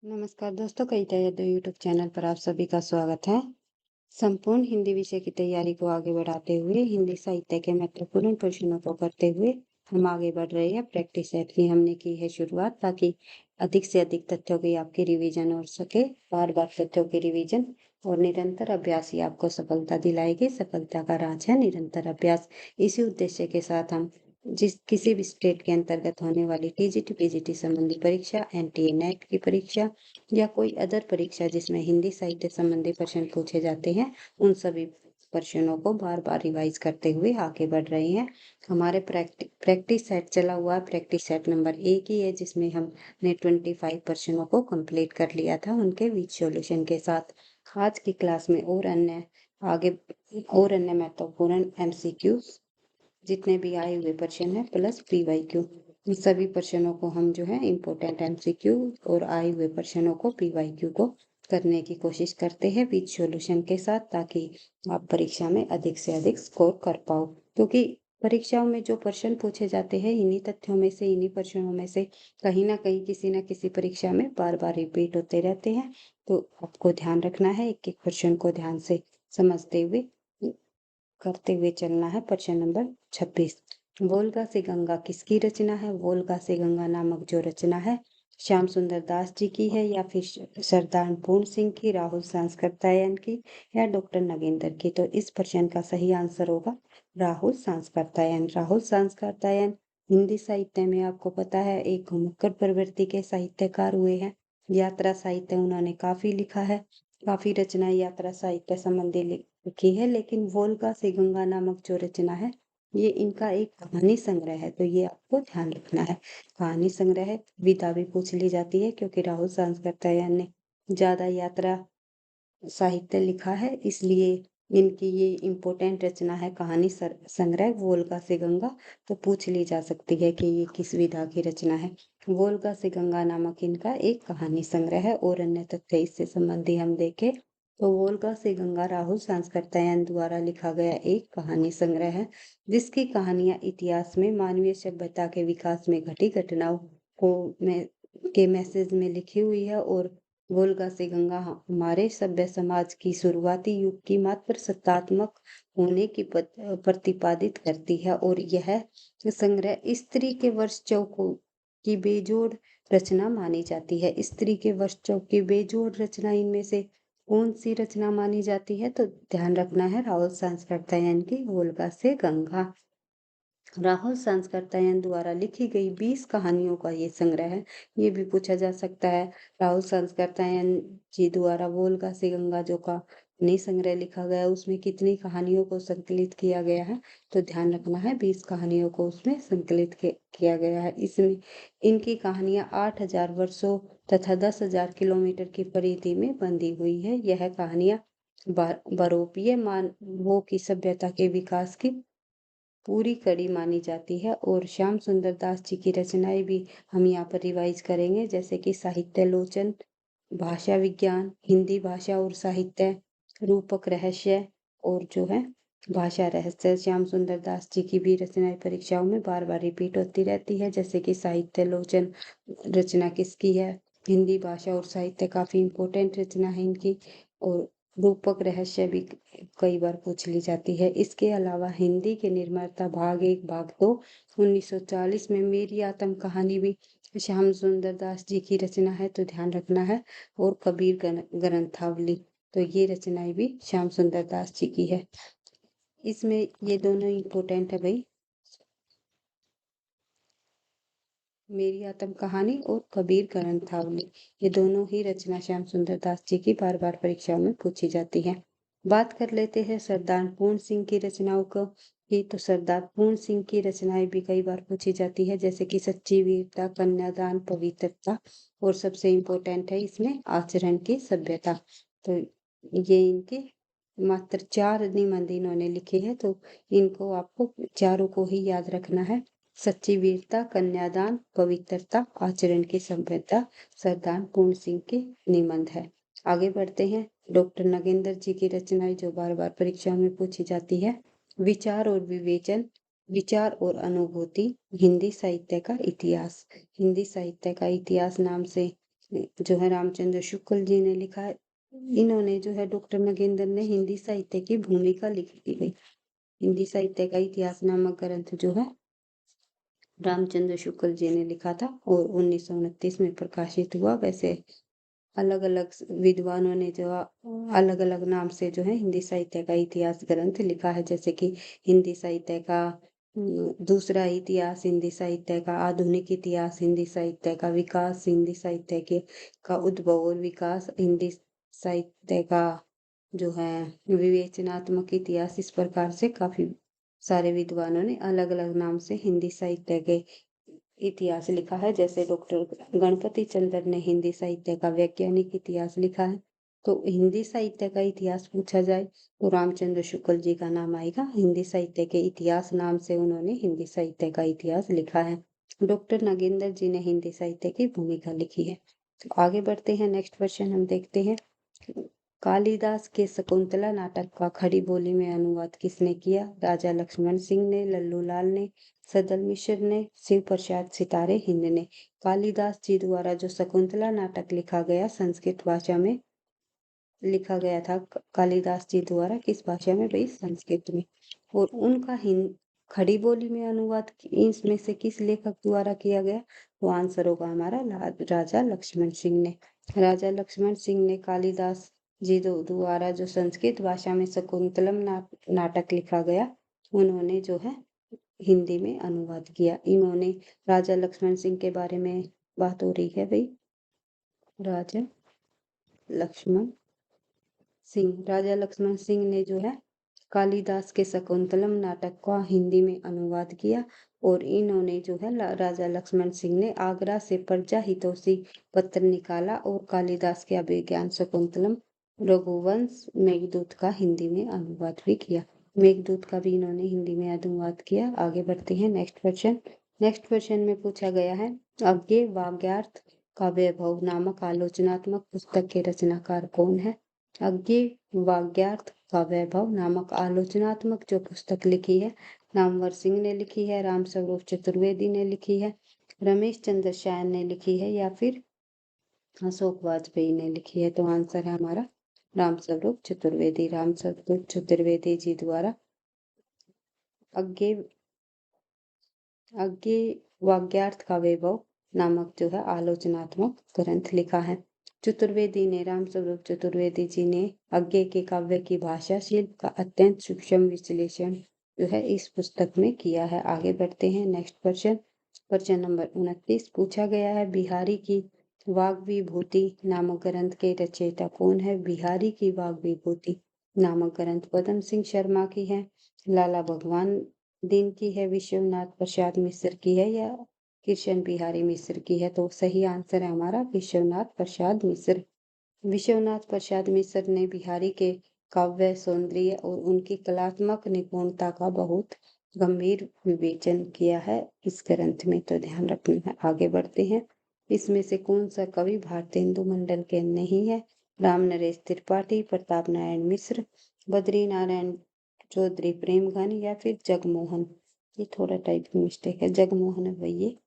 नमस्कार दोस्तों, कविता Yadav YouTube channel पर आप सभी का स्वागत है। संपूर्ण हिंदी विषय की तैयारी को आगे बढ़ाते हुए हिंदी साहित्य के महत्वपूर्ण प्रश्नों को करते हुए हम आगे बढ़ रहे हैं। प्रैक्टिस सेट की हमने की है शुरुआत, ताकि अधिक से अधिक तथ्यों की आपकी रिवीजन हो सके। बार बार तथ्यों की रिवीजन और निरंतर अभ्यास ही आपको सफलता दिलाएगी। सफलता का राज है निरंतर अभ्यास। इसी उद्देश्य के साथ हम किसी भी स्टेट के अंतर्गत होने वाली टीजीटी पीजीटी संबंधी परीक्षा, एनटीए नेट की परीक्षा या कोई अदर परीक्षा जिसमें हिंदी साहित्य संबंधी प्रश्न पूछे जाते हैं, उन सभी प्रश्नों को बार बार रिवाइज करते हुए आगे बढ़ रहे हैं। हमारे प्रैक्टिस सेट चला हुआ है। प्रैक्टिस सेट नंबर 1 ही है, जिसमें हमने 25 प्रश्नों को कंप्लीट कर लिया था उनके विद सॉल्यूशन के साथ। आज की क्लास में और अन्य महत्वपूर्ण एमसीक्यू जितने भी आए हुए प्रश्न है प्लस पीवाईक्यू, इन सभी प्रश्नों को हम जो है इम्पोर्टेंट एमसीक्यू और आए हुए प्रश्नों को पीवाईक्यू को करने की कोशिश करते हैं विद सॉल्यूशन के साथ, ताकि आप परीक्षा में अधिक से अधिक स्कोर कर पाओ। क्योंकि परीक्षाओं में जो प्रश्न पूछे जाते हैं, इन्हीं तथ्यों में से, इन्हीं प्रश्नों में से कहीं ना कहीं किसी न किसी परीक्षा में बार बार रिपीट होते रहते हैं। तो आपको ध्यान रखना है, एक एक प्रश्न को ध्यान से समझते हुए करते हुए चलना है। प्रश्न नंबर 26, वोल्गा से गंगा किसकी रचना है? वोल्गा से गंगा नामक जो रचना है, श्याम सुंदर दास जी की है, या फिर सरदार पूर्ण सिंह की, राहुल सांस्कृत्यायन की, या डॉक्टर नगेंद्र की? तो इस प्रश्न का सही आंसर होगा राहुल सांस्कृत्यायन। राहुल सांस्कृत्यायन हिंदी साहित्य में आपको पता है एक घुमक्कड़ प्रवृत्ति के साहित्यकार हुए हैं। यात्रा साहित्य उन्होंने काफी लिखा है, काफी रचनाएं यात्रा साहित्य संबंधी लिखी है। लेकिन वोल्गा से गंगा नामक जो रचना है, ये इनका एक कहानी संग्रह है। तो ये आपको ध्यान रखना है, कहानी संग्रह है। विधा भी पूछ ली जाती है, क्योंकि राहुल सांस्कृत्यायन ने ज्यादा यात्रा साहित्य लिखा है, इसलिए इनकी ये इम्पोर्टेंट रचना है कहानी संग्रह वोल्गा से गंगा। तो पूछ ली जा सकती है कि ये किस विधा की रचना है। वोल्गा से गंगा नामक इनका एक कहानी संग्रह है। और अन्य तथ्य इससे संबंधी हम देखें तो वोल्गा से गंगा राहुल सांस्कृत्यायन द्वारा लिखा गया एक कहानी संग्रह है, जिसकी कहानियां इतिहास में मानवीय सभ्यता के विकास में घटी घटनाओं को के मैसेज में लिखी हुई है। और वोल्गा से गंगा हमारे सभ्य समाज की शुरुआती युग की मात्र सत्तात्मक होने की प्रतिपादित करती है। और यह संग्रह स्त्री के वर्षचौ की बेजोड़ रचना मानी जाती है। स्त्री के वर्षचौ की बेजोड़ रचना इनमें से कौन सी रचना मानी जाती है? तो ध्यान रखना है राहुल सांस्कृत्यायन की वोल्गा से गंगा। राहुल सांस्कृत्यायन द्वारा लिखी गई 20 कहानियों का ये संग्रह है। ये भी पूछा जा सकता है, राहुल सांस्कृत्यायन जी द्वारा वोल्गा से गंगा जो कहानी संग्रह लिखा गया, उसमें कितनी कहानियों को संकलित किया गया है? तो ध्यान रखना है 20 कहानियों को उसमें संकलित किया गया है। इसमें इनकी कहानियां 8,000 वर्षों तथा 10,000 किलोमीटर की परिधि में बंधी हुई है। यह कहानियां बरोपीय मानवों की सभ्यता के विकास की पूरी कड़ी मानी जाती है। और श्याम सुंदर दास जी की रचनाएं भी हम यहाँ पर रिवाइज करेंगे, जैसे कि साहित्य लोचन, भाषा विज्ञान, हिंदी भाषा और साहित्य, रूपक रहस्य, और जो है भाषा रहस्य। श्याम सुंदर दास जी की भी रचनाएं परीक्षाओं में बार बार रिपीट होती रहती है, जैसे कि साहित्य लोचन रचना किसकी है? हिंदी भाषा और साहित्य काफी इंपॉर्टेंट रचना है इनकी। और रूपक रहस्य भी कई बार पूछ ली जाती है। इसके अलावा हिंदी के निर्माता भाग 1 भाग 2 1940 में मेरी आत्म कहानी भी श्याम सुंदर दास जी की रचना है, तो ध्यान रखना है। और कबीर ग्रंथावली, तो ये रचनाएं भी श्याम सुंदर दास जी की है। इसमें ये दोनों इम्पोर्टेंट है भाई, मेरी आत्म कहानी और कबीर ग्रंथावली, ये दोनों ही रचना श्याम सुंदर दास जी की बार बार परीक्षाओं में पूछी जाती है। बात कर लेते हैं सरदार पूर्ण सिंह की रचनाओं को। ये तो सरदार पूर्ण सिंह की रचनाएं भी कई बार पूछी जाती है, जैसे कि सच्ची वीरता, कन्यादान, पवित्रता, और सबसे इम्पोर्टेंट है इसमें आचरण की सभ्यता। तो ये इनके मात्र 4 निबंध इन्होंने लिखे हैं, तो इनको आपको चारों को ही याद रखना है। सच्ची वीरता, कन्यादान, पवित्रता, आचरण की सभ्यता सरदार पूर्ण सिंह के निबंध है। आगे बढ़ते हैं। डॉक्टर नगेंद्र जी की रचनाएं जो बार बार परीक्षा में पूछी जाती है। विचार और विवेचन, विचार और अनुभूति, हिंदी साहित्य का इतिहास। हिंदी साहित्य का इतिहास नाम से जो है रामचंद्र शुक्ल जी ने लिखा है। इन्होंने जो है डॉक्टर नगेंद्र ने हिंदी साहित्य की भूमिका लिखी थी। हिंदी साहित्य का इतिहास नामक ग्रंथ जो है रामचंद्र शुक्ल जी ने लिखा था और 1929 में प्रकाशित हुआ। वैसे अलग अलग विद्वानों ने जो अलग अलग नाम से जो है हिंदी साहित्य का इतिहास ग्रंथ लिखा है, जैसे कि हिंदी साहित्य का दूसरा इतिहास, हिंदी साहित्य का आधुनिक इतिहास, हिंदी साहित्य का विकास, हिंदी साहित्य के का उद्भव और विकास, हिंदी साहित्य का जो है विवेचनात्मक इतिहास। इस प्रकार से काफी सारे विद्वानों ने अलग अलग नाम से हिंदी साहित्य के इतिहास लिखा है। जैसे डॉक्टर गणपति चंद्र ने हिंदी साहित्य का वैज्ञानिक इतिहास लिखा है। तो हिंदी साहित्य का इतिहास पूछा जाए तो रामचंद्र शुक्ल जी का नाम आएगा। हिंदी साहित्य के इतिहास नाम से उन्होंने हिंदी साहित्य का इतिहास लिखा है। डॉक्टर नागेंद्र जी ने हिंदी साहित्य की भूमिका लिखी है। तो आगे बढ़ते हैं, नेक्स्ट क्वेश्चन हम देखते हैं। कालिदास के शकुंतला नाटक का खड़ी बोली में अनुवाद किसने किया? राजा लक्ष्मण सिंह ने, लल्लू लाल ने, सदल मिश्र ने, शिव प्रसाद सितारे हिंद ने। कालिदास जी द्वारा जो शकुंतला नाटक लिखा गया संस्कृत भाषा में लिखा गया था। कालिदास जी द्वारा किस भाषा में भाई? संस्कृत में। और उनका हिंद खड़ी बोली में अनुवाद इसमें से किस लेखक द्वारा किया गया? तो आंसर होगा हमारा राजा लक्ष्मण सिंह ने। राजा लक्ष्मण सिंह ने कालिदास जी द्वारा जो संस्कृत भाषा में शकुंतलम नाटक लिखा गया, उन्होंने जो है हिंदी में अनुवाद किया। इन्होंने राजा लक्ष्मण सिंह के बारे में बात हो रही है भाई। राजा लक्ष्मण सिंह ने जो है कालिदास के शकुंतलम नाटक का हिंदी में अनुवाद किया। और इन्होंने जो है राजा लक्ष्मण सिंह ने आगरा से प्रजा हितोषी पत्र निकाला और कालिदास के अभिज्ञान शकुंतलम, रघुवंश, मेघदूत का हिंदी में अनुवाद भी किया। मेघदूत का भी इन्होंने हिंदी में अनुवाद किया। आगे बढ़ते हैं, नेक्स्ट क्वेश्चन। नेक्स्ट क्वेश्चन में पूछा गया है, अज्ञे वाग्यार्थ का वैभव नामक आलोचनात्मक पुस्तक के रचनाकार कौन है? अज्ञे वाग्यार्थ का वैभव नामक आलोचनात्मक जो पुस्तक लिखी है, नामवर सिंह ने लिखी है, राम स्वरूप चतुर्वेदी ने लिखी है, रमेश चंद्र शायन ने लिखी है, या फिर अशोक वाजपेयी ने लिखी है? तो आंसर है हमारा राम स्वरूप चतुर्वेदी। राम स्वरूप चतुर्वेदी जी द्वारा अज्ञे वाग्यार्थ का वैभव नामक जो है आलोचनात्मक ग्रंथ लिखा है। चतुर्वेदी ने, राम स्वरूप चतुर्वेदी जी ने अज्ञे के काव्य की भाषा शिल्प का अत्यंत सूक्ष्म विश्लेषण जो है इस पुस्तक में किया है। आगे बढ़ते हैं, नेक्स्ट क्वेश्चन। क्वेश्चन नंबर 29 पूछा गया है, बिहारी की वाग विभूति नामक ग्रंथ के रचयिता कौन है? बिहारी की वाग विभूति नामक ग्रंथ पदम सिंह शर्मा की है, लाला भगवान दिन की है, विश्वनाथ प्रसाद मिश्र की है, या कृष्ण बिहारी मिश्र की है? तो सही आंसर है हमारा विश्वनाथ प्रसाद मिश्र। विश्वनाथ प्रसाद मिश्र ने बिहारी के काव्य सौंदर्य और उनकी कलात्मक निपुणता का बहुत गंभीर विवेचन किया है इस ग्रंथ में, तो ध्यान रखना है। आगे बढ़ते हैं, इसमें से कौन सा कवि भारतेंदु मंडल के नहीं है? राम नरेश त्रिपाठी, प्रताप नारायण मिश्र, बद्री नारायण चौधरी प्रेमघन, या फिर जगमोहन? ये थोड़ा टाइप की मिस्टेक है, जगमोहन है भाई ये।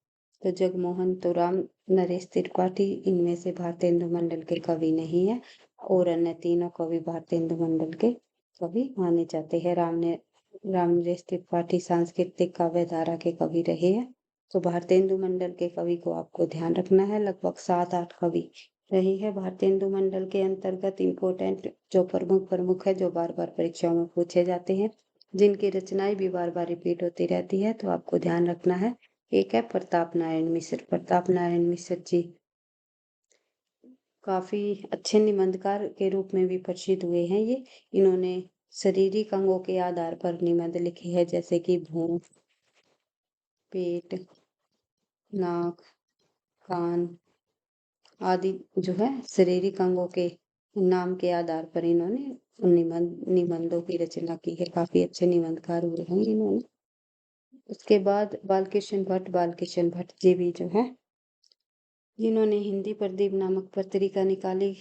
तो जगमोहन तो राम नरेश त्रिपाठी इनमें से भारतेंदु मंडल के कवि नहीं है, और अन्य तीनों कवि भारतेंदु मंडल के कवि माने जाते हैं। राम नरेश त्रिपाठी सांस्कृतिक काव्य धारा के कवि रहे हैं। तो भारतेंदु मंडल के कवि को आपको ध्यान रखना है, लगभग 7-8 कवि रही है भारतेंदु मंडल के अंतर्गत। इम्पोर्टेंट जो प्रमुख है, जो बार बार परीक्षाओं में पूछे जाते हैं, जिनकी रचनाएं भी बार बार रिपीट होती रहती है, तो आपको ध्यान रखना है। एक है प्रताप नारायण मिश्र। प्रताप नारायण मिश्र जी काफी अच्छे निबंधकार के रूप में भी प्रसिद्ध हुए हैं। ये इन्होंने शारीरिक अंगों के आधार पर निबंध लिखे हैं, जैसे कि भूख, पेट, नाक, कान आदि जो है शारीरिक अंगों के नाम के आधार पर इन्होंने निबंधों की रचना की है। काफी अच्छे निबंधकार हुए हैं इन्होंने। उसके बाद बालकृष्ण भट्ट जी भी जो है, जिन्होंने हिंदी प्रदीप नामक पत्रिका निकाली,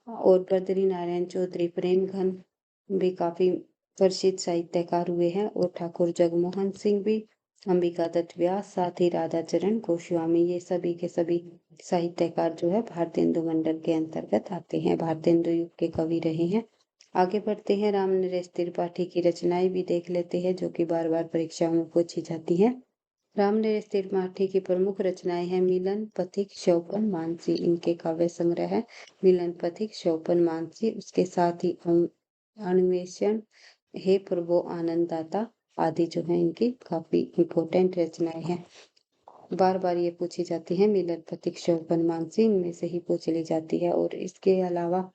और बद्री नारायण चौधरी प्रेमघन भी काफी प्रसिद्ध साहित्यकार हुए हैं, और ठाकुर जगमोहन सिंह भी अंबिका दत्त व्यास, साथ ही राधाचरण गोस्वामी, ये सभी के सभी साहित्यकार जो है भारतेंदु मंडल के अंतर्गत आते हैं, भारतेंदु युग के कवि रहे हैं। आगे बढ़ते हैं, रामनरेश त्रिपाठी की रचनाएं भी देख लेते हैं जो कि बार बार परीक्षाओं में पूछी जाती हैं। रामनरेश त्रिपाठी की प्रमुख रचनाएं हैं मिलन, पथिक, शोपन, मानसी। इनके काव्य संग्रह है मिलन, पथिक, शोपन, मानसी। उसके साथ ही अन्वेषण, हे प्रभु, आनंददाता आदि जो है इनकी काफी इम्पोर्टेंट रचनाएं हैं। बार बार ये पूछी जाती है, मिलन, पथिक, शोपन, मानसी इनमें से ही पूछ ली जाती है। और इसके अलावा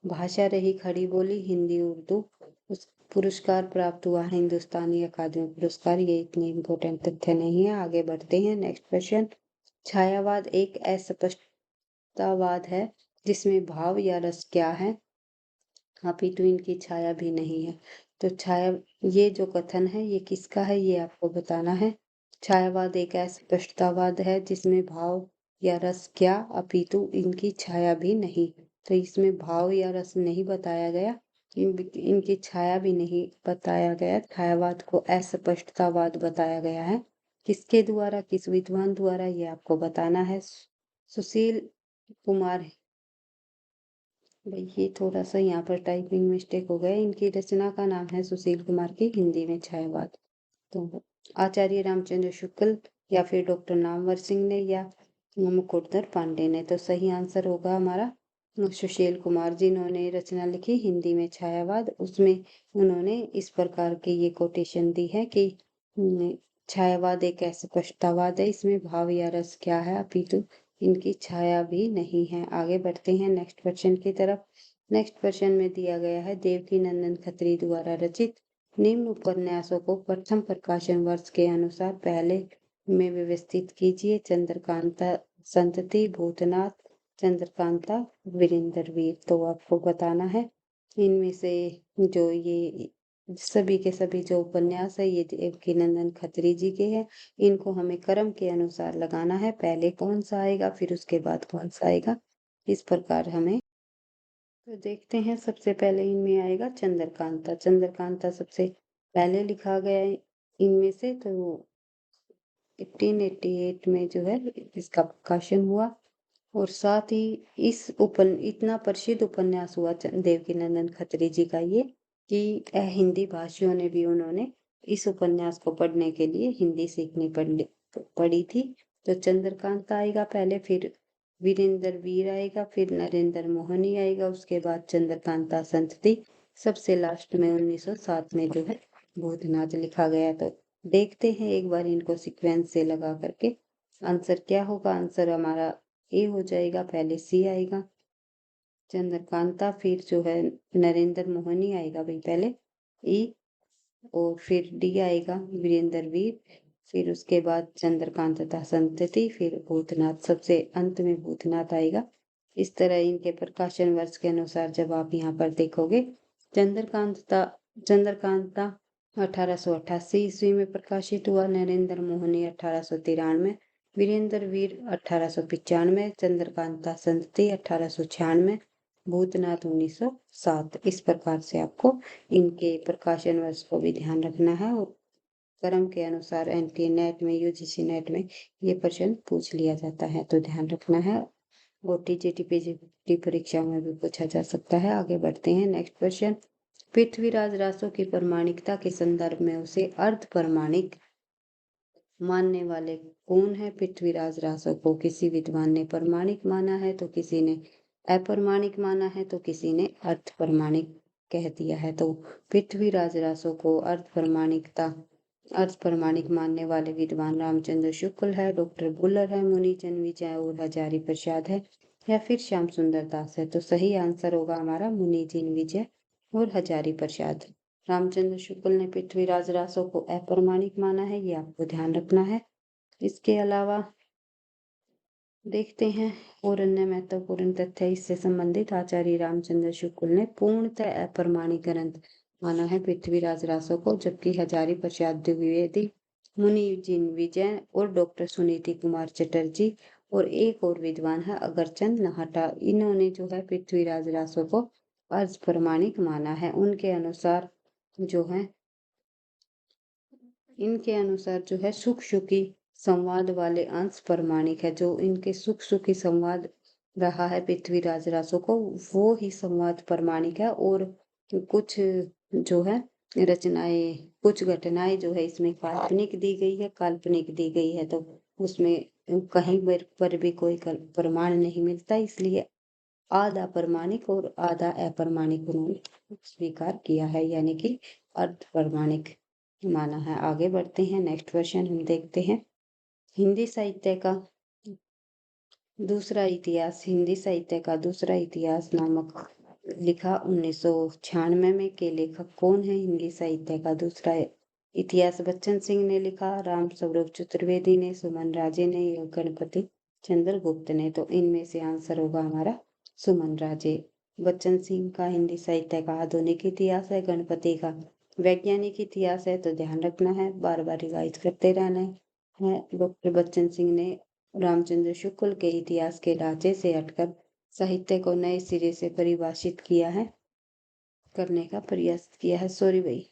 भाषा रही खड़ी बोली, हिंदी, उर्दू। उस पुरस्कार प्राप्त हुआ हिंदुस्तानी अकादमी पुरस्कार। ये इतनी इम्पोर्टेंट तथ्य नहीं है। आगे बढ़ते हैं, नेक्स्ट क्वेश्चन। छायावाद एक अस्पष्टतावाद है जिसमें भाव या रस क्या है, अपितु इनकी छाया भी नहीं है। तो छाया, ये जो कथन है ये किसका है, ये आपको बताना है। छायावाद एक अस्पष्टतावाद है जिसमें भाव या रस क्या, अपितु इनकी छाया भी नहीं। तो इसमें भाव या रस नहीं बताया गया, इनकी छाया भी नहीं बताया गया। छायावाद को अस्पष्टतावाद बताया गया है। किसके द्वारा, किस विद्वान द्वारा, ये आपको बताना है। सुशील कुमार, भाई ये थोड़ा सा यहाँ पर टाइपिंग मिस्टेक हो गया। इनकी रचना का नाम है सुशील कुमार की हिंदी में छायावाद। तो आचार्य रामचंद्र शुक्ल या फिर डॉक्टर नामवर सिंह ने या मुकुटधर पांडे ने। तो सही आंसर होगा हमारा सुशील कुमार, जिन्होंने रचना लिखी हिंदी में छायावाद। उसमें उन्होंने इस प्रकार की ये कोटेशन दी है कि छायावाद एक अस्पष्टतावाद है, इसमें भाव या रस क्या है, अपितु इनकी छाया भी नहीं है। आगे बढ़ते हैं नेक्स्ट क्वेश्चन की तरफ। नेक्स्ट क्वेश्चन में दिया गया है, देवकी नंदन खत्री द्वारा रचित निम्न उपन्यासों को प्रथम प्रकाशन वर्ष के अनुसार पहले में व्यवस्थित कीजिए। चंद्रकांता संतति, भूतनाथ, चंद्रकांता, वीरेंद्र वीर। तो आपको बताना है इनमें से जो ये सभी के सभी जो उपन्यास है ये देवकी नंदन खत्री जी के हैं। इनको हमें क्रम के अनुसार लगाना है, पहले कौन सा आएगा फिर उसके बाद कौन सा आएगा, इस प्रकार हमें। तो देखते हैं, सबसे पहले इनमें आएगा चंद्रकांता। चंद्रकांता सबसे पहले लिखा गया है इनमें से। तो 1888 में जो है इसका प्रकाशन हुआ। और साथ ही इतना प्रसिद्ध उपन्यास हुआ देवकी नंदन खत्री जी का ये कि हिंदी भाषियों ने भी उन्होंने इस उपन्यास को पढ़ने के लिए हिंदी सीखनी पड़ी थी। तो चंद्रकांत आएगा पहले, फिर वीरेंद्र वीर आएगा, फिर नरेंद्र मोहनी आएगा, उसके बाद चंद्रकांता संतति, सबसे लास्ट में 1907 में जो है भूतनाथ लिखा गया। तो देखते हैं एक बार इनको सीक्वेंस से लगा करके आंसर क्या होगा। आंसर हमारा ए हो जाएगा, पहले सी आएगा चंद्रकांता, फिर जो है नरेंद्र मोहनी आएगा भाई पहले ई, और फिर डी आएगा वीरेंद्र वीर, फिर उसके बाद चंद्रकांता संतति, फिर भूतनाथ, सबसे अंत में भूतनाथ आएगा। इस तरह इनके प्रकाशन वर्ष के अनुसार जब आप यहाँ पर देखोगे, चंद्रकांता 1888 ईस्वी में प्रकाशित हुआ, नरेंद्र मोहनी 1893, वीरेंद्र वीर 1895, चंद्रकांता संतति 1896, भूतनाथ 1907। इस प्रकार से आपको इनके प्रकाशन वर्ष को भी ध्यान रखना है। और क्रम के अनुसार एनटीए नेट में, यूजीसी नेट में ये प्रश्न पूछ लिया जाता है, तो ध्यान रखना है। और टीजीटी पीजीटी परीक्षा में भी पूछा जा सकता है। आगे बढ़ते हैं, नेक्स्ट क्वेश्चन। पृथ्वीराज रासो की प्रमाणिकता के संदर्भ में उसे अर्ध प्रमाणिक मानने वाले कौन है। पृथ्वीराज रासो को किसी विद्वान ने प्रमाणिक माना है, तो किसी ने अप्रमाणिक माना है, तो किसी ने अर्ध प्रमाणिक कह दिया है। तो पृथ्वीराज रासो को अर्ध प्रमाणिक मानने वाले विद्वान रामचंद्र शुक्ल है, डॉक्टर बुल्लर है, मुनि जन्मेजय और हजारी प्रसाद है, या फिर श्याम सुंदर दास है। तो सही आंसर होगा हमारा मुनि जन्मेजय और हजारी प्रसाद। रामचंद्र शुक्ल ने पृथ्वीराज रासो को अप्रमाणिक माना है, ये आपको ध्यान रखना है। इसके अलावा देखते हैं और अन्य महत्वपूर्ण तथ्य इससे संबंधित। आचार्य रामचंद्र शुक्ल ने पूर्णतः अप्रमाणिक ग्रंथ माना है पृथ्वीराज रासो को, जबकि हजारी प्रसाद द्विवेदी, मुनि जन्मेजय और डॉक्टर सुनीति कुमार चटर्जी और एक और विद्वान है अगरचंद नाहटा, इन्होंने जो है पृथ्वीराज रासो को अर्ध प्रमाणिक माना है। उनके अनुसार जो है इनके अनुसार जो है सुख सुखी संवाद वाले अंश प्रमाणिक है। जो इनके सुख सुखी संवाद रहा है पृथ्वीराज रासो को, वो ही संवाद प्रमाणिक है। और कुछ जो है रचनाएं, कुछ घटनाएं जो है इसमें काल्पनिक दी गई है, काल्पनिक दी गई है, तो उसमें कहीं पर भी कोई प्रमाण नहीं मिलता, इसलिए आधा प्रमाणिक और आधा अप्रमाणिक उन्होंने स्वीकार किया है, यानी कि अर्ध प्रमाणिक माना है। आगे बढ़ते हैं, नेक्स्ट क्वेश्चन हम देखते हैं। हिंदी साहित्य का दूसरा इतिहास, हिंदी साहित्य का दूसरा इतिहास नामक लिखा 1996 में के लेखक कौन है? हिंदी साहित्य का दूसरा इतिहास बच्चन सिंह ने लिखा, राम स्वरूप चतुर्वेदी ने, सुमन राजे ने या गणपति चंद्र गुप्त ने? तो इनमें से आंसर होगा हमारा सुमन राजे। बच्चन सिंह का हिंदी साहित्य का आधुनिक इतिहास है, गणपति का वैज्ञानिक इतिहास है, तो ध्यान रखना है, बार बार रिवाइज करते रहना है। डॉक्टर बच्चन सिंह ने रामचंद्र शुक्ल के इतिहास के ढांचे से हटकर साहित्य को नए सिरे से परिभाषित किया है, करने का प्रयास किया है। सॉरी भाई,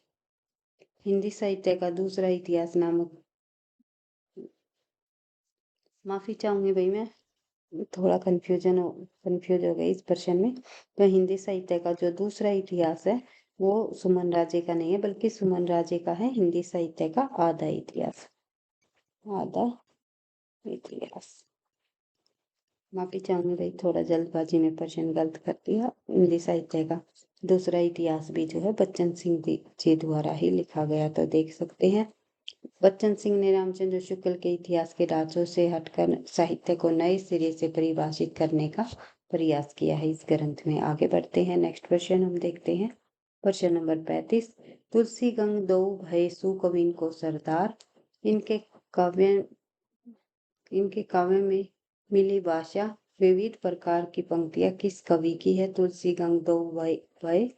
हिंदी साहित्य का दूसरा इतिहास नामक, माफी चाहूंगी भाई, मैं थोड़ा कंफ्यूज हो गई इस प्रश्न में। तो हिंदी साहित्य का जो दूसरा इतिहास है वो सुमन राजे का नहीं है, बल्कि सुमन राजे का है हिंदी साहित्य का आधा इतिहास, आधा इतिहास। माफी चाहूंगी भाई, थोड़ा जल्दबाजी में प्रश्न गलत कर दिया। हिंदी साहित्य का दूसरा इतिहास भी जो है बच्चन सिंह जी द्वारा ही लिखा गया, तो देख सकते हैं बच्चन सिंह ने रामचंद्र शुक्ल के इतिहास के ढांचों से हटकर साहित्य को नए सिरे से परिभाषित करने का प्रयास किया है इस ग्रंथ में। आगे बढ़ते हैं, नेक्स्ट क्वेश्चन हम देखते हैं। प्रश्न नंबर 35, तुलसी गंग दो भय सु कविन को सरदार, इनके काव्य इनके काव्य में मिली भाषा विविध प्रकार की पंक्तियां किस कवि की है? तुलसी गंग दो भय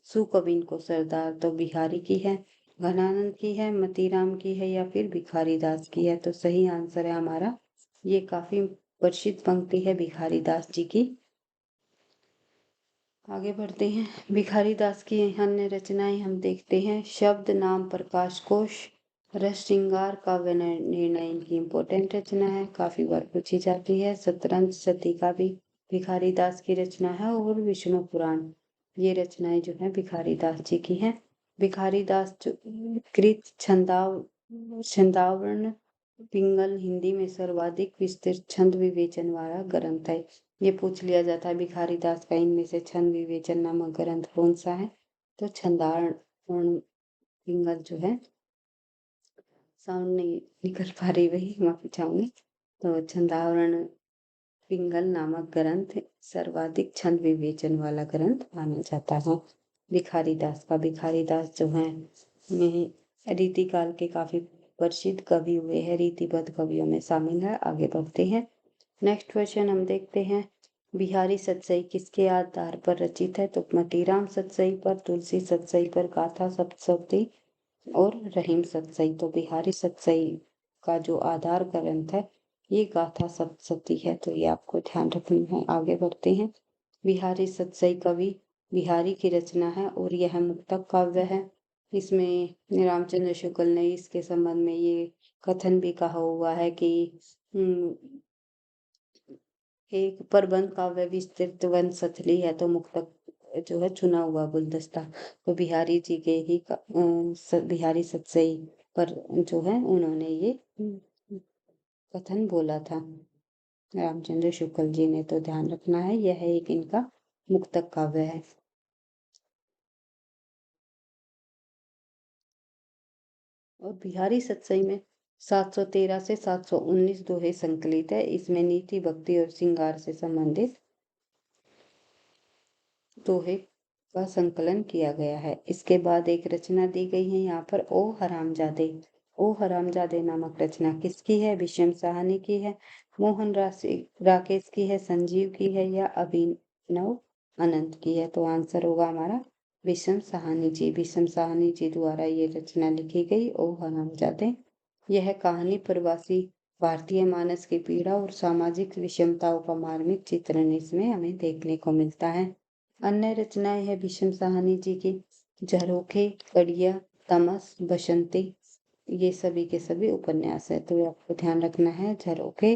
सु कविन को सरदार, तो बिहारी की है, घनानंद की है, मतीराम की है, या फिर भिखारी दास की है? तो सही आंसर है हमारा, ये काफी प्रसिद्ध पंक्ति है भिखारी दास जी की। आगे बढ़ते हैं, भिखारी दास की अन्य रचनाएं हम देखते हैं। शब्द नाम प्रकाश कोश, रस श्रृंगार काव्य निर्णय इनकी इम्पोर्टेंट रचना है, काफी बार पूछी जाती है। शतरंज शतीका भी भिखारी दास की रचना है, और विष्णु पुराण, ये रचनाएं जो है भिखारी दास जी की हैं। भिखारी दास जो कृत छंदावर्ण पिंगल हिंदी में सर्वाधिक विस्तृत छंद विवेचन वाला ग्रंथ है। ये पूछ लिया जाता है भिखारी दास का इनमें से छंद विवेचन नामक ग्रंथ कौन सा है? तो छंदावर्ण पिंगल जो है, साउंड नहीं निकल पा रही, वही माफी चाहूंगी। तो छंदावर्ण पिंगल नामक ग्रंथ सर्वाधिक छंद विवेचन वाला ग्रंथ माना जाता है भिखारी दास का। भिखारी दास जो है रीतिकाल के काफी प्रसिद्ध कवि हुए हैं, रीतिबद्ध कवियों में शामिल है। आगे बढ़ते हैं, नेक्स्ट क्वेश्चन हम देखते हैं। बिहारी सतसई किसके आधार पर रचित है? तो मतीराम सतसई पर, तुलसी सतसई पर, गाथा सप्तशती और रहीम सतसई। तो बिहारी सतसई का जो आधार ग्रंथ है ये गाथा सप्तशती है, तो ये आपको ध्यान रखनी है। आगे बढ़ते हैं, बिहारी सतसई कवि बिहारी की रचना है और यह मुक्तक काव्य है। इसमें रामचंद्र शुक्ल ने इसके संबंध में ये कथन भी कहा हुआ है कि एक प्रबंध काव्य विस्तृत वन सथली है, तो मुक्तक जो है चुना हुआ गुलदस्ता। तो बिहारी जी के ही बिहारी सतसई पर जो है उन्होंने ये कथन बोला था रामचंद्र शुक्ल जी ने, तो ध्यान रखना है, यह एक इनका मुक्तक काव्य है। और बिहारी सतसई में 713 से 719 दोहे संकलित है। इसमें नीति, भक्ति और श्रृंगार से संबंधित दोहे का संकलन किया गया है। इसके बाद एक रचना दी गई है यहाँ पर, ओ हरामजादे। ओ हरामजादे नामक रचना किसकी है? विषम साहनी की है, मोहन राकेश की है, संजीव की है, या अभिनव अनंत की है? तो आंसर होगा हमारा विषम साहनी जी। विषम साहनी जी द्वारा ये रचना लिखी गई, ओ हरामजादे। यह कहानी प्रवासी भारतीय मानस की पीड़ा और सामाजिक विषमताओं का मार्मिक चित्रण इसमें हमें देखने को मिलता है। अन्य रचनाएं है विषम साहनी जी की, झरोखे, कड़िया, तमस, बसंती, ये सभी के सभी उपन्यास है, तो आपको ध्यान रखना है। झरोखे,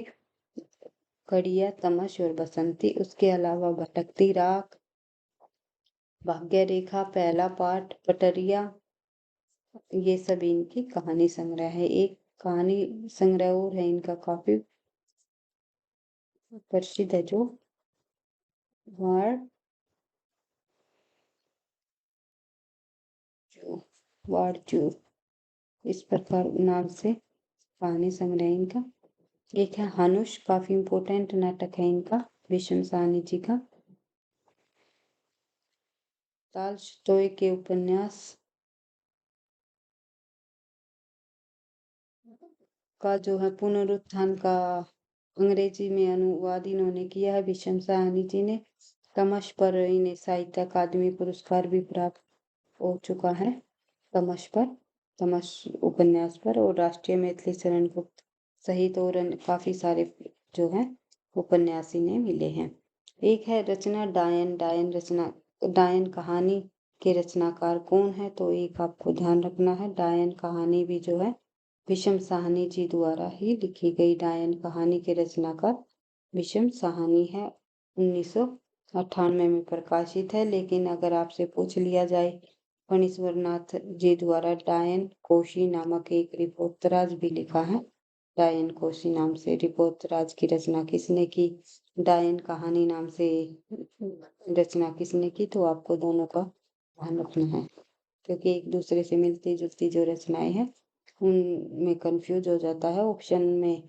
कड़िया, तमस और बसंती। उसके अलावा भटकती राख, भाग्य रेखा, पहला पाठ, पटरिया, ये सभी इनकी कहानी संग्रह है। एक कहानी संग्रह और है इनका काफी प्रसिद्ध है, जो वार वारजू, इस प्रकार नाम से कहानी संग्रह है इनका। एक है हानुश, काफी इम्पोर्टेंट नाटक है इनका, भीष्म साहनी जी का। तालस्टॉय के उपन्यास का जो है पुनरुत्थान का अंग्रेजी में अनुवाद इन्होंने किया है, भीष्म साहनी जी ने। तमस पर इन्हें साहित्य अकादमी पुरस्कार भी प्राप्त हो चुका है, तमस पर, तमस उपन्यास पर। और राष्ट्रीय मैथिली शरण गुप्त सहित और काफी सारे जो है उपन्यास इन्हें मिले हैं। एक है रचना डायन। डायन कहानी के रचनाकार कौन है, तो एक आपको ध्यान रखना है। डायन कहानी भी जो है भीष्म साहनी जी द्वारा ही लिखी गई। डायन कहानी के रचनाकार भीष्म साहनी है, 1998 में प्रकाशित है। लेकिन अगर आपसे पूछ लिया जाए, फणीश्वर नाथ जी द्वारा डायन कोशी नामक एक रिपोर्तराज भी लिखा है। डायन कोशी नाम से रिपोर्तराज की रचना किसने की, डायन कहानी नाम से रचना किसने की, तो आपको दोनों का ध्यान रखना है, क्योंकि एक दूसरे से मिलती जुलती जो रचनाएं हैं उनमें कंफ्यूज हो जाता है। ऑप्शन में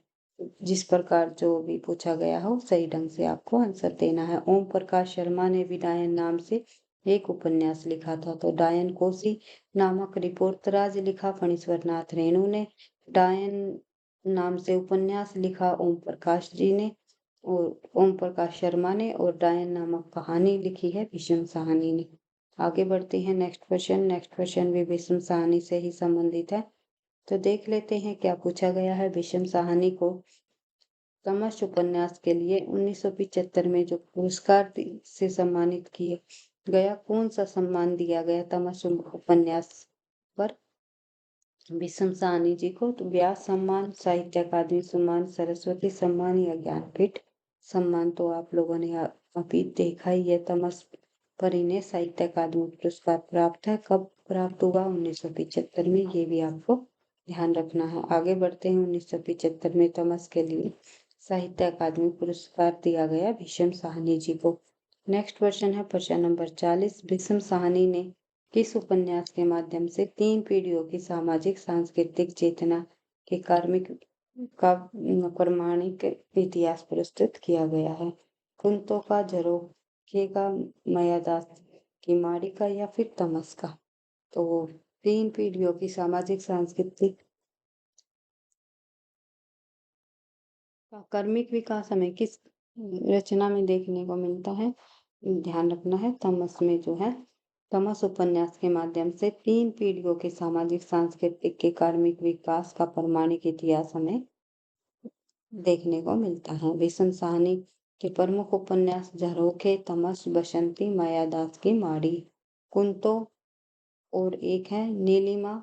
जिस प्रकार जो भी पूछा गया हो सही ढंग से आपको आंसर देना है। ओम प्रकाश शर्मा ने भी डायन नाम से एक उपन्यास लिखा था, तो डायन कोसी नामक रिपोर्तराज लिखा फणीश्वर नाथ रेणु ने। डायन नाम से उपन्यास लिखा ओम प्रकाश जी ने, और ओम प्रकाश शर्मा ने। और डायन नामक कहानी लिखी है भीष्म साहनी ने। आगे बढ़ते हैं। नेक्स्ट क्वेश्चन भी भीष्म साहनी से ही संबंधित है, तो देख लेते हैं क्या पूछा गया है। भीष्म साहनी को तमस उपन्यास के लिए 1975 में जो पुरस्कार से सम्मानित किया गया, कौन सा सम्मान दिया गया तमस उपन्यास पर भीष्म साहनी जी को, तो व्यास सम्मान, साहित्य अकादमी सम्मान, सरस्वती सम्मान या ज्ञानपीठ सम्मान। तो आप लोगों ने अभी देखा ही है, तमस पर इन्हें साहित्य अकादमी पुरस्कार प्राप्त है। कब प्राप्त हुआ, 1975 में, ये भी आपको ध्यान रखना है। आगे बढ़ते हैं। 1975 में तमस के लिए साहित्य अकादमी पुरस्कार दिया गया भीष्म साहनी जी को। नेक्स्ट क्वेश्चन है प्रश्न नंबर 40। भीष्म साहनी ने किस उपन्यास के माध्यम से 3 पीढ़ियों की सामाजिक सांस्कृतिक चेतना के कार्मिक का प्रमाणिक इतिहास प्रस्तुत किया गया है। कुंतों का, झरोखे का, मायादास की माड़ी का, या फिर तमस का। तो 3 पीढ़ियों की सामाजिक सांस्कृतिक का कर्मिक विकास हमें किस रचना में देखने को मिलता है, ध्यान रखना है। तमस में जो है, तमस उपन्यास के माध्यम से 3 पीढ़ियों के सामाजिक सांस्कृतिक के कार्मिक विकास का प्रमाणिक इतिहास हमें देखने को मिलता है। भीष्म साहनी के प्रमुख उपन्यास झरोखे, तमस, बसंती, मायादास की माड़ी, कुंतो, और एक है नीलिमा,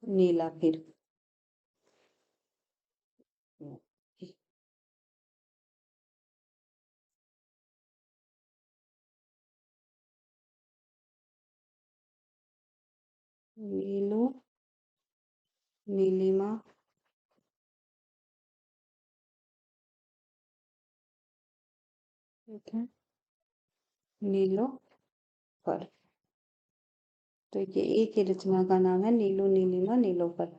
नीला फिर। नीलो, नीलिमा, ठीक है, नीलो पर। तो ये एक ही रचना का नाम है, नीलू, नीलिमा, नीलोफर।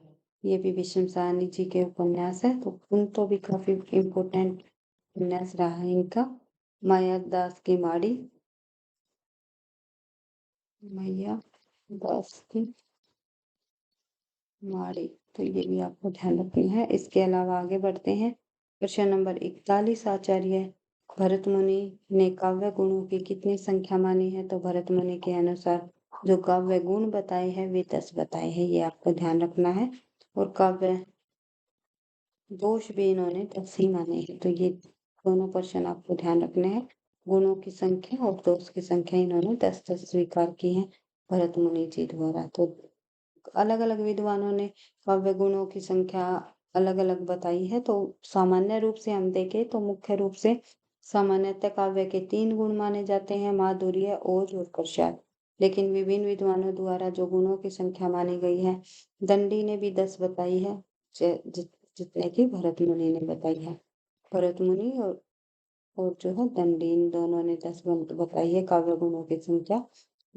ये भी भीष्म साहनी जी के उपन्यास है। तो कुंतो भी काफी इम्पोर्टेंट उपन्यास रहा है इनका। मायादास की माड़ी, मैया दास की माड़ी, तो ये भी आपको ध्यान रखना है। इसके अलावा आगे बढ़ते हैं। प्रश्न नंबर 41। आचार्य भरत मुनि ने काव्य गुणों की कितनी संख्या मानी है, तो भरत मुनि के अनुसार जो काव्य गुण बताए हैं वे 10 बताए हैं, ये आपको ध्यान रखना है। और काव्य दोष भी इन्होंने 10 ही माने हैं, तो ये दोनों प्रश्न आपको ध्यान रखने हैं। गुणों की संख्या और दोष की संख्या इन्होंने 10 10 स्वीकार की है भरत मुनि जी द्वारा। तो अलग अलग विद्वानों ने काव्य गुणों की संख्या अलग अलग बताई है। तो सामान्य रूप से हम देखें तो मुख्य रूप से सामान्यतः काव्य के 3 गुण माने जाते हैं, माधुर्य, ओज और प्रसाद। लेकिन विभिन्न विद्वानों द्वारा जो गुणों की संख्या मानी गई है, दंडी ने भी 10 बताई है, जितने की भरत मुनि ने बताई है। भरत मुनि और जो है दंडी, इन दोनों ने 10 बताई है काव्य गुणों की संख्या।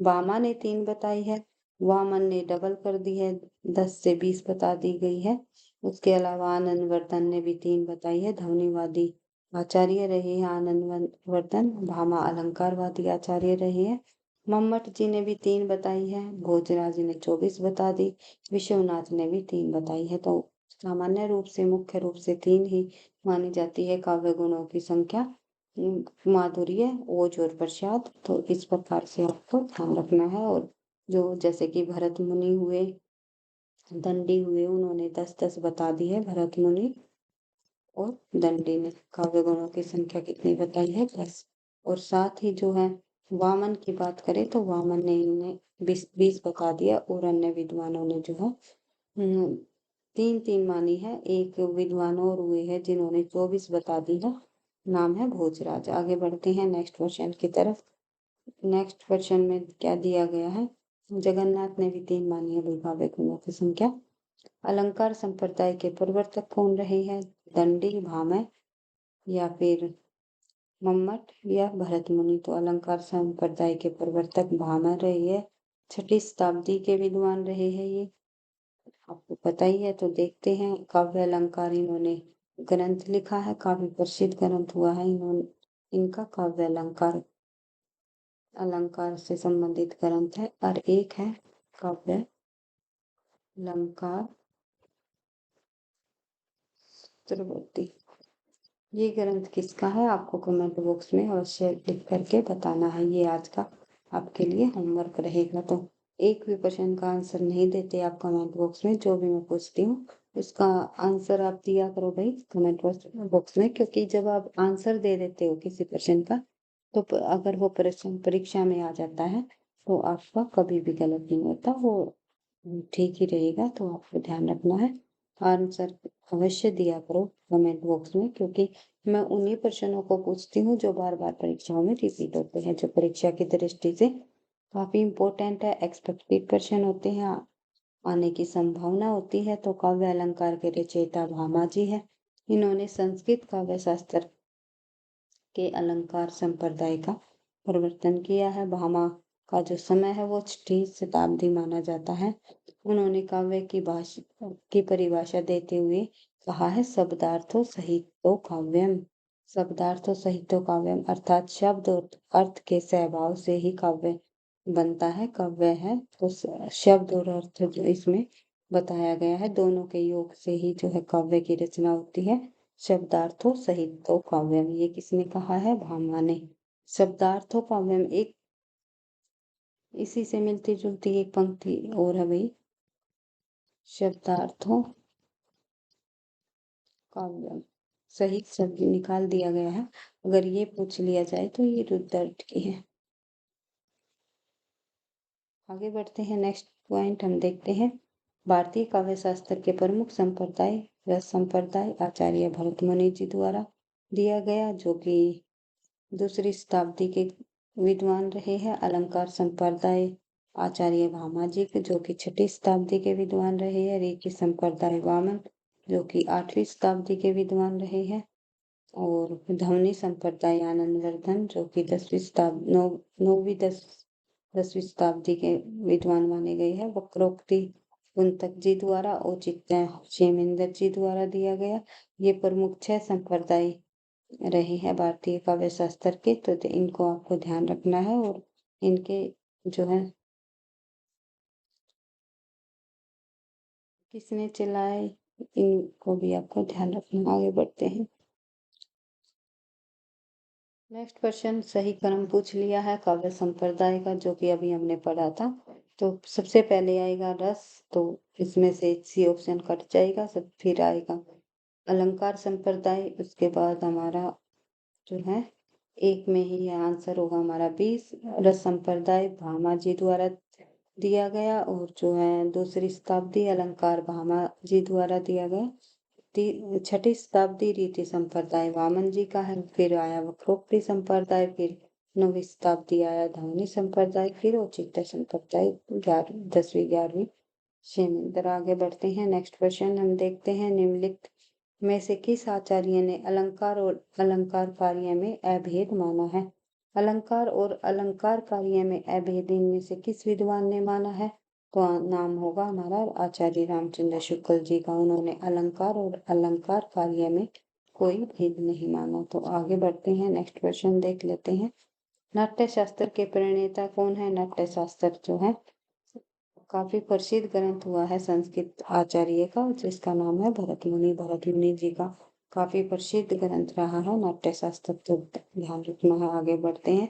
वामा ने 3 बताई है, वामन ने डबल कर दी है, 10 से 20 बता दी गई है। उसके अलावा आनंदवर्धन ने भी 3 बताई है, ध्वनिवादी आचार्य रहे हैं आनंदवर्धन, भामा अलंकारवादी आचार्य रहे हैं। मम्मट जी ने भी 3 बताई है, भोजराज ने 24 बता दी, विश्वनाथ ने भी 3 बताई है। तो सामान्य रूप से मुख्य रूप से 3 ही मानी जाती है काव्य गुणों की संख्या, माधुर्य, ओज और प्रसाद। तो इस प्रकार से आपको ध्यान रखना है। और जो जैसे कि भरत मुनि हुए, दंडी हुए, उन्होंने 10-10 बता दी है भरत मुनि, और दंडी ने काव्य गुणों की संख्या कितनी बताई है, 10। और साथ ही जो है वामन की बात करें तो वामन ने इन्हें 20 बता दिया, और अन्य विद्वानों ने जो है 3-3 मानी है। एक विद्वान और हुए हैं जिन्होंने 24 बता दी है, नाम है भोजराज। आगे बढ़ते हैं नेक्स्ट क्वेश्चन की तरफ। नेक्स्ट क्वेश्चन में क्या दिया गया है, जगन्नाथ ने भी 3 मानी है काव्य गुणों की संख्या। अलंकार संप्रदाय के प्रवर्तक कौन रहे हैं, दंडी, भामह या फिर मम्मट या भरत मुनि। तो अलंकार संप्रदाय के प्रवर्तक भामह रहे हैं, 6ठी शताब्दी के विद्वान रहे हैं ये, आपको पता ही है। तो देखते हैं, काव्य अलंकार इन्होंने ग्रंथ लिखा है, काफी प्रसिद्ध ग्रंथ हुआ है इनका काव्य अलंकार, अलंकार से संबंधित ग्रंथ है। और एक है काव्य अलंकार सूत्रवृत्ति। ये ग्रंथ किसका है, आपको कमेंट बॉक्स में अवश्य लिख करके बताना है। ये आज का आपके लिए होमवर्क रहेगा। तो एक भी क्वेश्चन का आंसर नहीं देते आप कमेंट बॉक्स में, जो भी मैं पूछती हूँ उसका आंसर आप दिया करो भाई कमेंट बॉक्स में, क्योंकि जब आप आंसर दे देते हो किसी प्रश्न का, तो अगर वो प्रश्न परीक्षा में आ जाता है तो आपका कभी भी गलत नहीं होता, वो ठीक ही रहेगा। तो आपको ध्यान रखना है, आंसर अवश्य दिया करो कमेंट बॉक्स में, क्योंकि मैं उन्हीं प्रश्नों को पूछती हूँ जो बार बार परीक्षाओं में रिपीट होते हैं, जो परीक्षा की दृष्टि से काफी इम्पोर्टेंट है, एक्सपेक्टेड प्रश्न होते हैं, आने की संभावना होती है। तो काव्य अलंकार के रचयिता भामा जी है, इन्होंने संस्कृत काव्य शास्त्र के अलंकार संप्रदाय का प्रवर्तन किया है। भामा का जो समय है वो 6ठी शताब्दी माना जाता है। उन्होंने काव्य की भाषा की परिभाषा देते हुए कहा है, शब्दार्थो सहितो काव्यम। शब्दार्थो सहितो काव्यम अर्थात शब्द और अर्थ के सहभाव से ही काव्य बनता है, काव्य है। तो शब्द और अर्थ जो इसमें बताया गया है, दोनों के योग से ही जो है काव्य की रचना होती है। शब्दार्थो सहितो काव्यम, ये किसने कहा है, भामा ने। शब्दार्थो काव्यम, एक इसी से मिलती जुलती एक पंक्ति और है भाई, शब्दार्थों काव्यम, सही शब्द निकाल दिया गया है। अगर ये पूछ लिया जाए तो ये रुद्रट की है। आगे बढ़ते हैं, नेक्स्ट पॉइंट हम देखते हैं, भारतीय काव्य शास्त्र के प्रमुख संप्रदाय, रस संप्रदाय आचार्य भरत मुनि जी द्वारा दिया गया, जो कि 2री शताब्दी के विद्वान रहे हैं। अलंकार संप्रदाय आचार्य भामा जी जो कि 6ठी शताब्दी के विद्वान रहे हैं। रीति संप्रदाय वामन जो कि 8वीं शताब्दी के विद्वान रहे हैं। और ध्वनि संप्रदाय आनंदवर्धन जो कि 10वीं शताब्दी के विद्वान माने गए हैं। वक्रोक्ति कुंतक जी द्वारा, औचित्य क्षेमेंद्र जी द्वारा दिया गया। ये प्रमुख 6 संप्रदाय रहे हैं भारतीय काव्य शास्त्र के। तो इनको आपको ध्यान रखना है, और इनके जो है किसने चलाए, इनको भी आपको ध्यान रखना। आगे बढ़ते हैं, नेक्स्ट क्वेश्चन सही क्रम पूछ लिया है काव्य संप्रदाय का, जो कि अभी हमने पढ़ा था। तो सबसे पहले आएगा रस, तो इसमें से सी ऑप्शन कट जाएगा, सब फिर आएगा अलंकार संप्रदाय। उसके बाद हमारा जो है एक में ही आंसर होगा हमारा 20, रस संप्रदाय भामा जी द्वारा दिया गया, और जो है दूसरी शताब्दी अलंकार भामा जी द्वारा दिया गया। छठी शताब्दी रीति संप्रदाय वामन जी का है। फिर आया वक्रोक्ति संप्रदाय, फिर 9वीं शताब्दी आया धावनी संप्रदाय, फिर औचित्य संप्रदाय 10वीं 11वीं शेमेंद्र। आगे बढ़ते हैं, नेक्स्ट क्वेश्चन हम देखते हैं, निम्नलिखित में से किस आचार्य ने अलंकार और अलंकार कार्य में अभेद माना है? अलंकार और अलंकार कार्य में अभेद इनमें से किस विद्वान ने माना है? तो नाम होगा हमारा आचार्य रामचंद्र शुक्ल जी का। उन्होंने अलंकार और अलंकार कार्य में कोई भेद नहीं माना। तो आगे बढ़ते हैं, नेक्स्ट क्वेश्चन देख लेते हैं, नाट्य शास्त्र के प्रणेता कौन है? नाट्य शास्त्र जो है काफी प्रसिद्ध ग्रंथ हुआ है संस्कृत आचार्य का, जिसका नाम है भरत मुनि। भरत मुनि जी का काफी प्रसिद्ध ग्रंथ रहा है नाट्य शास्त्र, तो ध्यान रखना है। आगे बढ़ते हैं,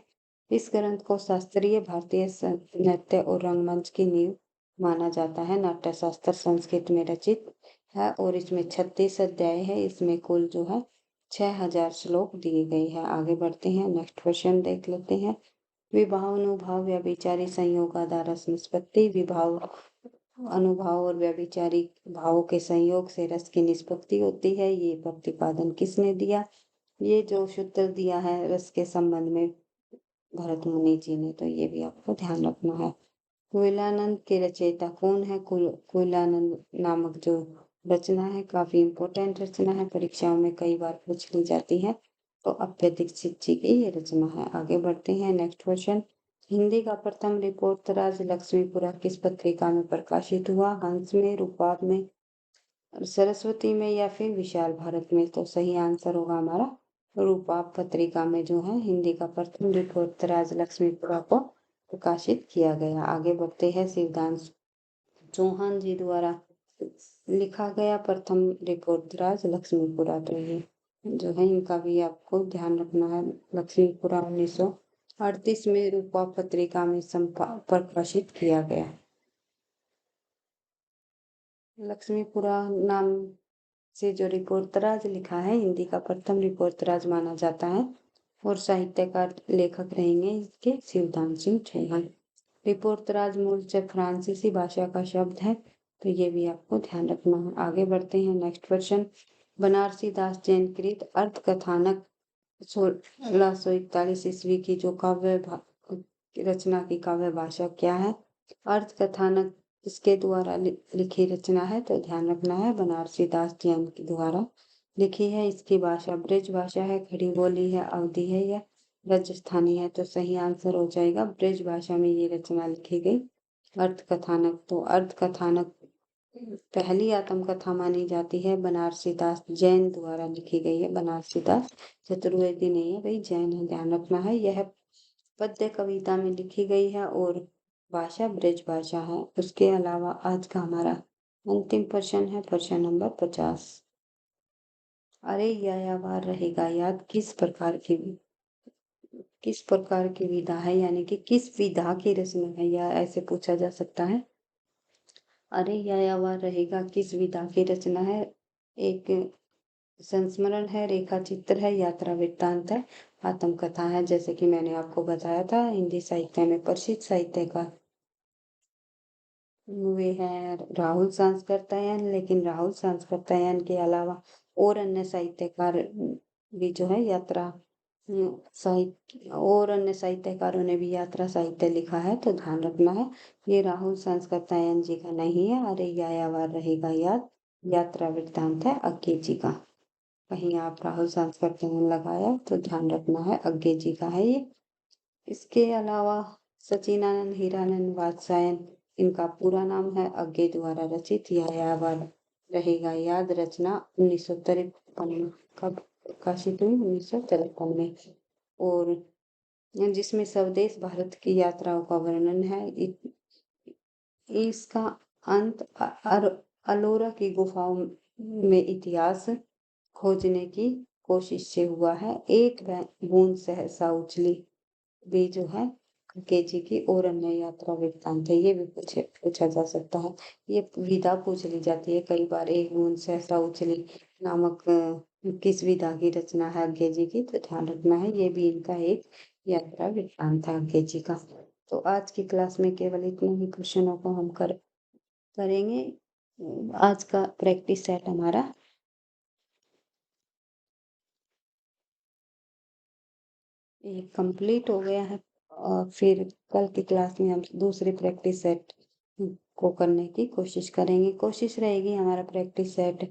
इस ग्रंथ को शास्त्रीय भारतीय नृत्य और रंगमंच की नींव माना जाता है। नाट्य शास्त्र संस्कृत में रचित है और इसमें 36 अध्याय है। इसमें कुल जो है 6000 श्लोक दिए गए हैं। आगे बढ़ते हैं, नेक्स्ट क्वेश्चन देख लेते हैं, विभावानुभाव व्यभिचारी संयोगाधारस निष्पत्ति। विभाव अनुभाव और व्यभिचारी भावों के संयोग से रस की निष्पत्ति होती है। ये प्रतिपादन किसने दिया? ये जो सूत्र दिया है रस के संबंध में भरत मुनि जी ने, तो ये भी आपको ध्यान रखना है। कुलानंद के रचयिता कौन है? कुलानंद नामक जो रचना है काफी इंपॉर्टेंट रचना है, परीक्षाओं में कई बार पूछ ली जाती है। तो अभ्य दीक्षित जी की ये रचना है। आगे बढ़ते हैं, नेक्स्ट क्वेश्चन, हिंदी का प्रथम रिपोर्ट राज लक्ष्मीपुरा किस पत्रिका में प्रकाशित हुआ? हंस में, रूपक में, सरस्वती में या फिर विशाल भारत में? तो सही आंसर होगा हमारा रूपक पत्रिका में जो है हिंदी का प्रथम रिपोर्ट राज लक्ष्मीपुरा को प्रकाशित किया गया। आगे बढ़ते हैं, शिवदास चौहान जी द्वारा लिखा गया प्रथम रिपोर्ट राज लक्ष्मीपुरा, तो ये जो है इनका भी आपको ध्यान रखना है। लक्ष्मीपुरा 1938 में रूपक पत्रिका में प्रकाशित किया गया। लक्ष्मीपुरा नाम से जो रिपोर्तराज लिखा है हिंदी का प्रथम रिपोर्तराज माना जाता है, और साहित्यकार लेखक रहेंगे इसके शिवदास सिंह चौहान। रिपोर्तराज मूल से फ्रांसीसी भाषा का शब्द है, तो ये भी आपको ध्यान रखना है। आगे बढ़ते हैं, नेक्स्ट क्वेश्चन, बनारसी दास जैन कृत अर्थ कथानक 1641 ईस्वी की जो रचना की काव्य भाषा क्या है? अर्थ कथानक इसके द्वारा लिखी रचना है, तो ध्यान रखना है बनारसी दास जैन के द्वारा लिखी है। इसकी भाषा ब्रज भाषा है, खड़ी बोली है, अवधी है या राजस्थानी है? तो सही आंसर हो जाएगा ब्रज भाषा में ये रचना लिखी गई अर्थ कथानक। तो अर्थ कथानक पहली आत्मकथा मानी जाती है, बनारसी दास जैन द्वारा लिखी गई है। बनारसी दास चतुर्वेदी नहीं है भाई, जैन है, ध्यान रखना है। यह पद्य कविता में लिखी गई है और भाषा ब्रज भाषा है। उसके अलावा आज का हमारा अंतिम प्रश्न है प्रश्न नंबर 50, अरे या बार रहेगा याद किस प्रकार की विधा है, यानी कि किस विधा की रचना है, या ऐसे पूछा जा सकता है। अरे या बार रहेगा किस विधा की रचना है? एक संस्मरण है, रेखा चित्र है, यात्रा वृत्तांत है, आत्मकथा है। जैसे कि मैंने आपको बताया था हिंदी साहित्य में प्रसिद्ध साहित्यकार वे हैं राहुल सांस्कृत्यायन, लेकिन राहुल सांस्कृत्यायन के अलावा और अन्य साहित्यकार भी जो है यात्रा साहित्य, और अन्य साहित्यकारों ने भी यात्रा साहित्य लिखा है, तो ध्यान रखना है ये राहुल सांस्कृत्यायन जी का नहीं है। अरे यायावार रहेगा याद यात्रा वृत्तांत है अक्की जी का। कहीं आप राहुल सांस्कृत्यायन लगाया तो ध्यान रखना है अज्ञे जी का है ये। इसके अलावा सचिनानंद हीरानंद वात्स्यायन इनका पूरा नाम है। अज्ञे द्वारा रचित यायावार रहेगा याद रचना 1953 में कब प्रकाशित हुई? 1953 में, और जिसमें स्वदेश भारत की यात्राओं का वर्णन है। इसका अंत अलोरा की गुफाओं में इतिहास खोजने की कोशिश से हुआ है। एक बूंद सहसा उछली भी जो है केजी की, और अन्य यात्रा वृत्तांत है, ये भी पूछा जा सकता है। ये विधा पूछ ली जाती है कई बार, एक बूंद सहसा उछली नामक किस विधा की रचना है अज्ञे जी की? तो ध्यान रखना है ये भी इनका एक यात्रा वृत्तांत है अज्ञे जी का। तो आज की क्लास में केवल इतने ही क्वेश्चनों को हम करेंगे। आज का प्रैक्टिस सेट हमारा ये कंप्लीट हो गया है और फिर कल की क्लास में हम दूसरे प्रैक्टिस सेट को करने की कोशिश करेंगे। कोशिश रहेगी हमारा प्रैक्टिस सेट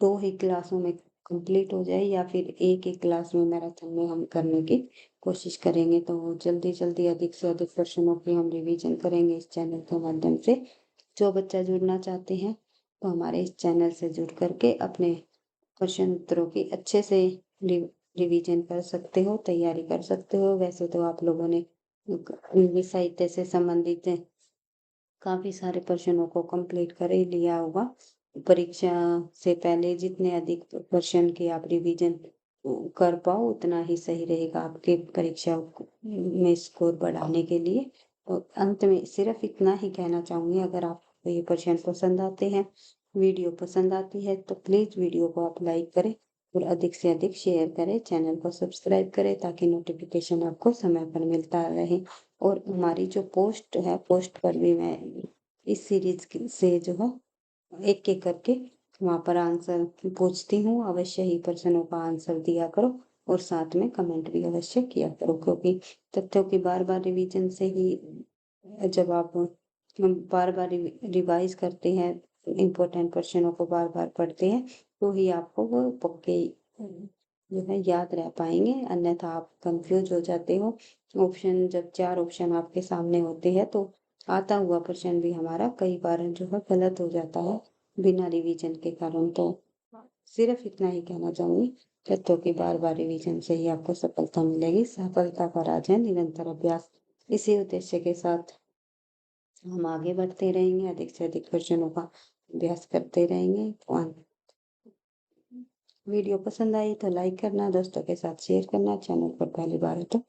2 ही क्लासों में कंप्लीट हो जाए या फिर एक ही क्लास में मैराथन में हम करने की कोशिश करेंगे। तो जल्दी-जल्दी अधिक से अधिक क्वेश्चनों की हम रिवीजन करेंगे इस चैनल के माध्यम से। जो बच्चा जुड़ना चाहते हैं तो हमारे इस चैनल से जुड़ करके अपने क्वेश्चन उत्तरों की अच्छे से रिवीजन कर सकते हो, तैयारी कर सकते हो। वैसे तो आप लोगों ने इंग्लिश साहित्य से संबंधित काफी सारे प्रश्नों को कंप्लीट कर ही लिया होगा। परीक्षा से पहले जितने अधिक प्रश्न की आप रिवीजन कर पाओ उतना ही सही रहेगा आपके परीक्षा में स्कोर बढ़ाने के लिए। तो अंत में सिर्फ इतना ही कहना चाहूंगी, अगर आपको ये प्रश्न पसंद आते हैं, वीडियो पसंद आती है तो प्लीज वीडियो को आप लाइक करें और अधिक से अधिक शेयर करें, चैनल को सब्सक्राइब करें ताकि नोटिफिकेशन आपको समय पर मिलता रहे। और हमारी जो पोस्ट है, पोस्ट पर भी मैं इस सीरीज से जो है एक एक करके वहां पर आंसर पूछती हूँ। अवश्य ही प्रश्नों का आंसर दिया करो और साथ में कमेंट भी अवश्य किया करो, क्योंकि तथ्यों की बार बार रिवीजन से ही जब आप बार बार रिवाइज करते हैं, इम्पोर्टेंट प्रश्नों को बार बार पढ़ते हैं तो ही आपको वो पक्के जो है याद रह पाएंगे, अन्यथा आप कंफ्यूज हो जाते हो। ऑप्शन जब 4 ऑप्शन आपके सामने होते हैं तो आता हुआ प्रश्न भी हमारा कई बार जो है गलत हो जाता है बिना रिवीजन के कारण। तो सिर्फ इतना ही कहना चाहूंगी, तथ्यों की बार बार रिवीजन से ही आपको सफलता मिलेगी। सफलता का राज है निरंतर अभ्यास। इसी उद्देश्य के साथ हम आगे बढ़ते रहेंगे, अधिक से अधिक क्वेश्चनों का अभ्यास करते रहेंगे। और वीडियो पसंद आई तो लाइक करना, दोस्तों के साथ शेयर करना, चैनल पर पहली बार हो तो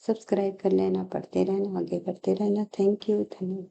सब्सक्राइब कर लेना, पढ़ते रहना, आगे बढ़ते रहना। थैंक यू, धन्यवाद।